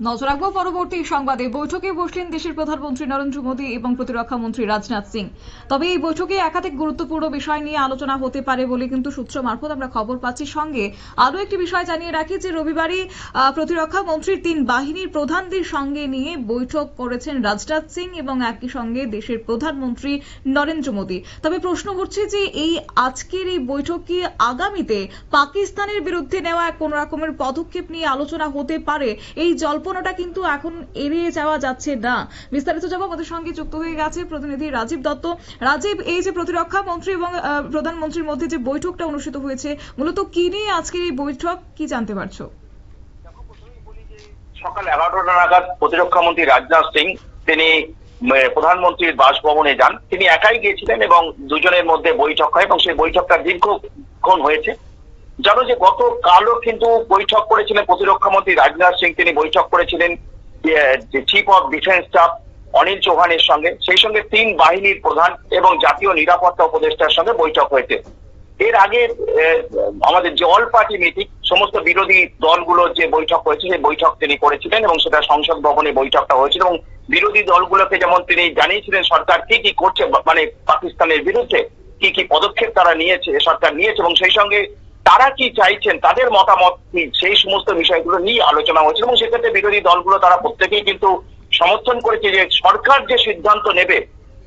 নজর রাখবো পরবর্তী সংবাদে। বৈঠকে বসলেন দেশের প্রধানমন্ত্রী নরেন্দ্র মোদী এবং প্রতিরক্ষা মন্ত্রী রাজনাথ সিং। তবে এই বৈঠকে একাধিক গুরুত্বপূর্ণ বিষয় নিয়ে আলোচনা হতে পারে বলে কিন্তু সূত্র মারফত আমরা খবর পাচ্ছি। সঙ্গে আরও একটি বিষয় জানিয়ে রাখি যে রবিবারই প্রতিরক্ষা মন্ত্রীর 3 বাহিনীর প্রধানদের সঙ্গে নিয়ে বৈঠক করেছেন রাজনাথ সিং এবং একই সঙ্গে দেশের প্রধানমন্ত্রী নরেন্দ্র মোদী। তবে প্রশ্ন হচ্ছে যে এই আজকের এই বৈঠক কি আগামীতে পাকিস্তানের বিরুদ্ধে নেওয়া কোন রকমের পদক্ষেপ নিয়ে আলোচনা হতে পারে? এই জল্পনাটা কিন্তু এখন এড়িয়ে যাওয়া যাচ্ছে না। বিস্তারিত যাব, আমাদের সঙ্গে যুক্ত হয়ে গেছে প্রতিনিধি রাজীব দত্ত। রাজীব, এই যে প্রতিরক্ষা মন্ত্রী এবং প্রধানমন্ত্রীর মধ্যে যে বৈঠকটা অনুষ্ঠিত হয়েছে, মূলত কি নিয়ে আজকের এই বৈঠক, কি জানতে পারছো? সকাল 11টা নাগাদ প্রতিরক্ষা মন্ত্রী রাজনাথ সিং তিনি প্রধানমন্ত্রীর বাসভবনে যান। তিনি একাই গিয়েছিলেন এবং দুজনের মধ্যে বৈঠক হয় এবং সেই বৈঠকটা দীর্ঘক্ষণ হয়েছে। জানো যে গতকালও কিন্তু বৈঠক করেছিলেন প্রতিরক্ষা মন্ত্রী রাজনাথ সিং। তিনি বৈঠক করেছিলেন chief of defence staff Anil চৌহানের সঙ্গে, সেই সঙ্গে 3 বাহিনীর প্রধান এবং জাতীয় নিরাপত্তা উপদেষ্টার সঙ্গে বৈঠক হয়েছে। এর আগে আমাদের যে অল পার্টি মিটিং, সমস্ত বিরোধী দলগুলোর যে বৈঠক হয়েছে সেই বৈঠক তিনি করেছিলেন এবং সেটা সংসদ ভবনে বৈঠকটা হয়েছিল এবং বিরোধী দলগুলোকে যেমন তিনি জানিয়েছিলেন সরকার কি কি করছে, মানে পাকিস্তানের বিরুদ্ধে কি কি পদক্ষেপ তারা নিয়েছে, সরকার নিয়েছে এবং সেই সঙ্গে তারা কি চাইছেন, তাদের মতামত কি, সেই সমস্ত বিষয়গুলো নিয়ে আলোচনা হয়েছিল এবং সেক্ষেত্রে বিরোধী দলগুলো তারা প্রত্যেকেই কিন্তু সমর্থন করেছে যে সরকার যে সিদ্ধান্ত নেবে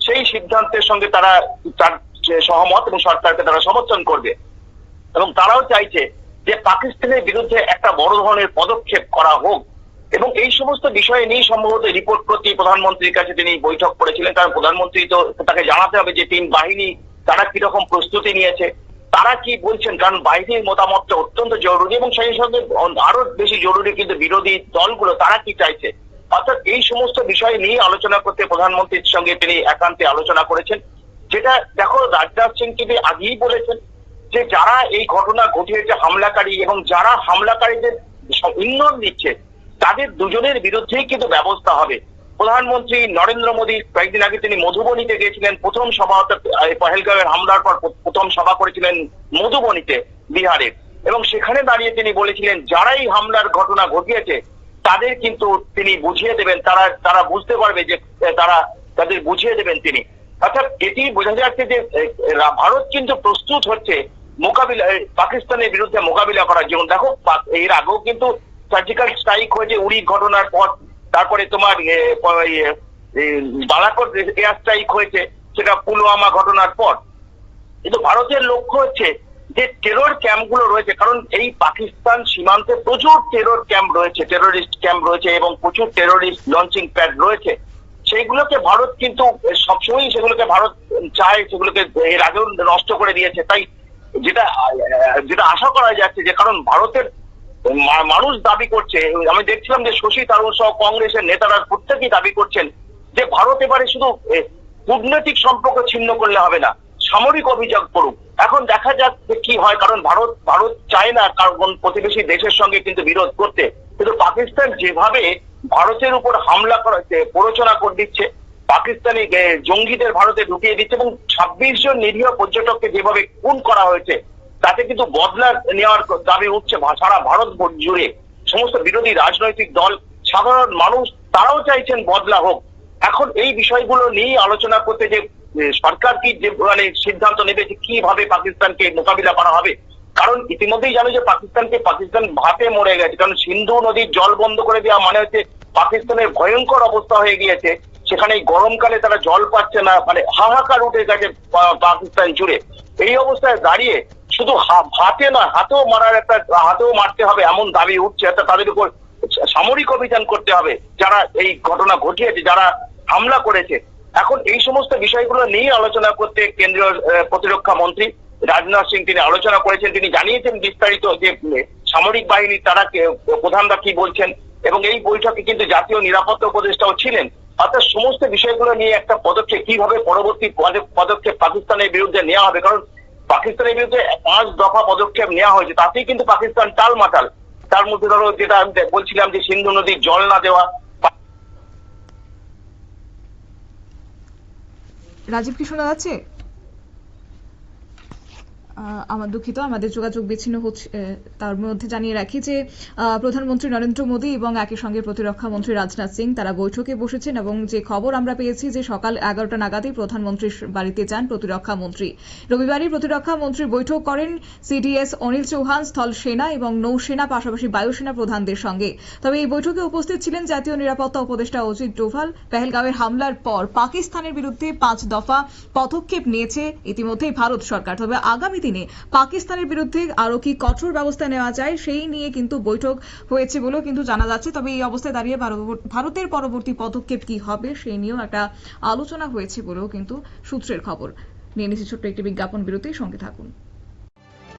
সেই সিদ্ধান্তের সঙ্গে তারা তার সহমত এবং সরকারকে তারা সমর্থন করবে এবং তারাও চাইছে যে পাকিস্তানের বিরুদ্ধে একটা বড় ধরনের পদক্ষেপ করা হোক এবং এই সমস্ত বিষয় নিয়ে সম্ভবত রিপোর্ট করতে প্রধানমন্ত্রীর কাছে তিনি বৈঠক করেছিলেন। কারণ প্রধানমন্ত্রী তো তাকে জানাতে হবে যে 3 বাহিনী তারা কিরকম প্রস্তুতি নিয়েছে, তারা কি বলছেন, কারণ বাহিনীর মতামতটা অত্যন্ত জরুরি এবং সেই সঙ্গে আরো বেশি জরুরি কিন্তু বিরোধী দলগুলো তারা কি চাইছে। অর্থাৎ এই সমস্ত বিষয় নিয়ে আলোচনা করতে প্রধানমন্ত্রীর সঙ্গে তিনি একান্তে আলোচনা করেছেন। যেটা দেখো, রাজনাথ সিং কিন্তু আগেই বলেছেন যে যারা এই ঘটনা ঘটিয়েছে হামলাকারী এবং যারা হামলাকারীদের ইন্ধন দিচ্ছে তাদের দুজনের বিরুদ্ধেই কিন্তু ব্যবস্থা হবে। প্রধানমন্ত্রী নরেন্দ্র মোদী কয়েকদিন আগে তিনি মধুবনীতে গিয়েছিলেন, প্রথম সভা পহেলগাঁওয়ের হামলার পর প্রথম সভা করেছিলেন মধুবনীতে বিহারের এবং সেখানে দাঁড়িয়ে তিনি বলেছিলেন যারা এই হামলার ঘটনা ঘটিয়েছে তাদের কিন্তু তিনি বুঝিয়ে দেবেন, তারা বুঝতে পারবে যে তাদের বুঝিয়ে দেবেন তিনি। অর্থাৎ এটি বোঝা যাচ্ছে যে ভারত কিন্তু প্রস্তুত হচ্ছে পাকিস্তানের বিরুদ্ধে মোকাবিলা করার জন্য। দেখো, এর আগেও কিন্তু সার্জিক্যাল স্ট্রাইক হয়েছে উড়ি ঘটনার পর, তারপরে তোমার বালাকোট এয়ার স্ট্রাইক হয়েছে সেটা পুলওয়ামা ঘটনার পর। কিন্তু ভারতের লক্ষ্য হচ্ছে যে টেরর ক্যাম্পগুলো রয়েছে, কারণ এই পাকিস্তান সীমান্তে প্রচুর টেরর ক্যাম্প রয়েছে, টেররিস্ট ক্যাম্প রয়েছে এবং প্রচুর টেররিস্ট লঞ্চিং প্যাড রয়েছে। সেইগুলোকে ভারত কিন্তু সবসময়ই সেগুলোকে ভারত চায়, সেগুলোকে এর আগেও নষ্ট করে দিয়েছে। তাই যেটা আশা করা যাচ্ছে যে, কারণ ভারতের মানুষ দাবি করছে, আমি দেখছিলাম যে শশী থারুর সহ কংগ্রেসের নেতারা প্রত্যেকেই দাবি করছেন যে ভারত এবারে শুধু কূটনৈতিক সম্পর্ক ছিন্ন করলে হবে না, সামরিক অভিযোগ করুক। এখন দেখা যাক কি হয়, কারণ ভারত চায় না কারণ প্রতিবেশী দেশের সঙ্গে কিন্তু বিরোধ করতে, কিন্তু পাকিস্তান যেভাবে ভারতের উপর হামলা করাতে প্ররোচনা করে দিচ্ছে, পাকিস্তানি জঙ্গিদের ভারতে ঢুকিয়ে দিচ্ছে এবং 26 জন নিরীহ পর্যটককে যেভাবে খুন করা হয়েছে তাতে কিন্তু বদলা নেওয়ার দাবি উঠছে সারা ভারত জুড়ে। সমস্ত বিরোধী রাজনৈতিক দল, সাধারণ মানুষ তারাও চাইছেন বদলা হোক। এখন এই বিষয়গুলো নিয়ে আলোচনা করতে যে সরকার কি যে সিদ্ধান্ত নেবে যে কিভাবে পাকিস্তানকে মোকাবিলা করা হবে। কারণ ইতিমধ্যেই জানো যে পাকিস্তান ভাতে মরে গেছে, কারণ সিন্ধু নদীর জল বন্ধ করে দেওয়া মানে হচ্ছে পাকিস্তানের ভয়ঙ্কর অবস্থা হয়ে গিয়েছে। সেখানে গরমকালে তারা জল পাচ্ছে না, মানে হাহাকার উঠে গেছে পাকিস্তান জুড়ে। এই অবস্থায় দাঁড়িয়ে শুধু ভাতে নয়, হাতেও মারতে হবে এমন দাবি উঠছে। তাদের উপর সামরিক অভিযান করতে হবে যারা এই ঘটনা ঘটিয়েছে, যারা হামলা করেছে। এখন এই সমস্ত বিষয়গুলো নিয়ে আলোচনা করতে কেন্দ্রীয় প্রতিরক্ষা মন্ত্রী রাজনাথ সিং তিনি আলোচনা করেছেন। তিনি জানিয়েছেন বিস্তারিত যে সামরিক বাহিনীর তারা প্রধানরা কি বলছেন এবং এই বৈঠকে কিন্তু জাতীয় নিরাপত্তা উপদেষ্টাও ছিলেন। অর্থাৎ সমস্ত বিষয়গুলো নিয়ে একটা পদক্ষেপ, কিভাবে পরবর্তী পদক্ষেপ পাকিস্তানের বিরুদ্ধে নেওয়া হবে, কারণ পাকিস্তানের বিরুদ্ধে 5 দফা পদক্ষেপ নেওয়া হয়েছে, তাতেই কিন্তু পাকিস্তান টালমাটাল। তার মধ্যে ধরো যেটা আমি বলছিলাম যে সিন্ধু নদীর জল না দেওয়া। রাজীব, কি শোনা যাচ্ছে? আমার দুঃখিত, আমাদের যোগাযোগ বিচ্ছিন্ন হচ্ছে। তার মধ্যে জানিয়ে রাখি যে প্রধানমন্ত্রী নরেন্দ্র মোদী এবং একই সঙ্গে প্রতিরক্ষা মন্ত্রী রাজনাথ সিং তারা বৈঠকে বসেছেন এবং যে খবর আমরা পেয়েছি যে সকাল 11টা নাগাদই প্রধানমন্ত্রীর বাড়িতে যান প্রতিরক্ষা মন্ত্রী। রবিবারই প্রতিরক্ষা মন্ত্রী বৈঠক করেন সিডিএস অনিল চৌহান, স্থল সেনা এবং নৌসেনা, পাশাপাশি বায়ুসেনা প্রধানদের সঙ্গে। তবে এই বৈঠকে উপস্থিত ছিলেন জাতীয় নিরাপত্তা উপদেষ্টা অজিত ডোভাল। পেহেলগাঁওয়ের হামলার পর পাকিস্তানের বিরুদ্ধে 5 দফা পদক্ষেপ নিয়েছে ইতিমধ্যেই ভারত সরকার। তবে আগামী দিনে পাকিস্তানের বিরুদ্ধে আরো কি কঠোর ব্যবস্থা নেওয়া যায় সেই নিয়ে কিন্তু বৈঠক হয়েছে বলেও কিন্তু জানা যাচ্ছে। তবে এই অবস্থায় দাঁড়িয়ে ভারতের পরবর্তী পদক্ষেপ কি হবে সেই নিয়েও একটা আলোচনা হয়েছে বলেও কিন্তু সূত্রের খবর। নিয়ে নিচ্ছি ছোট্ট একটি বিজ্ঞাপন বিরতির সঙ্গে থাকুন।